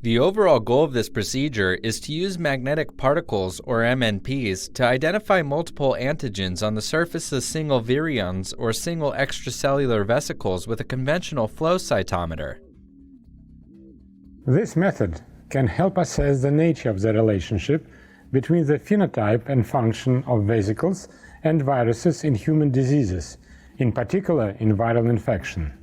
The overall goal of this procedure is to use magnetic particles, or MNPs, to identify multiple antigens on the surface of single virions or single extracellular vesicles with a conventional flow cytometer. This method can help assess the nature of the relationship between the phenotype and function of vesicles and viruses in human diseases, in particular in viral infection.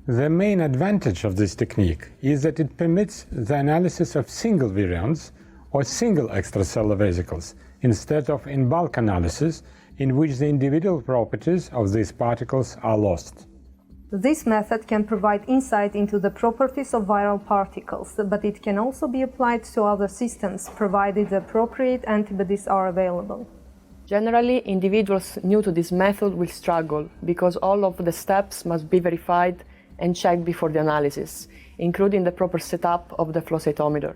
The main advantage of this technique is that it permits the analysis of single virions or single extracellular vesicles instead of in bulk analysis in which the individual properties of these particles are lost. This method can provide insight into the properties of viral particles, but it can also be applied to other systems provided the appropriate antibodies are available. Generally, individuals new to this method will struggle because all of the steps must be verified and checked before the analysis, including the proper setup of the flow cytometer.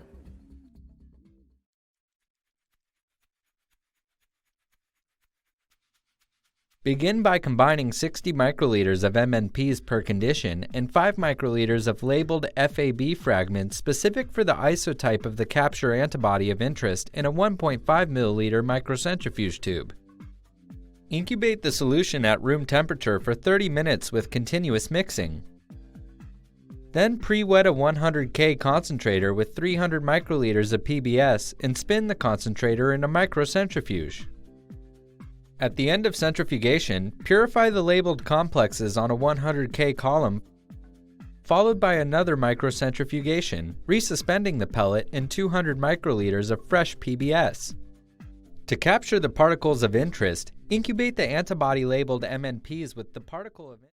Begin by combining 60 microliters of MNPs per condition and 5 microliters of labeled FAB fragments specific for the isotype of the capture antibody of interest in a 1.5 milliliter microcentrifuge tube. Incubate the solution at room temperature for 30 minutes with continuous mixing. Then pre-wet a 100K concentrator with 300 microliters of PBS and spin the concentrator in a microcentrifuge. At the end of centrifugation, purify the labeled complexes on a 100K column, followed by another microcentrifugation, resuspending the pellet in 200 microliters of fresh PBS. To capture the particles of interest, incubate the antibody labeled MNPs with the particle of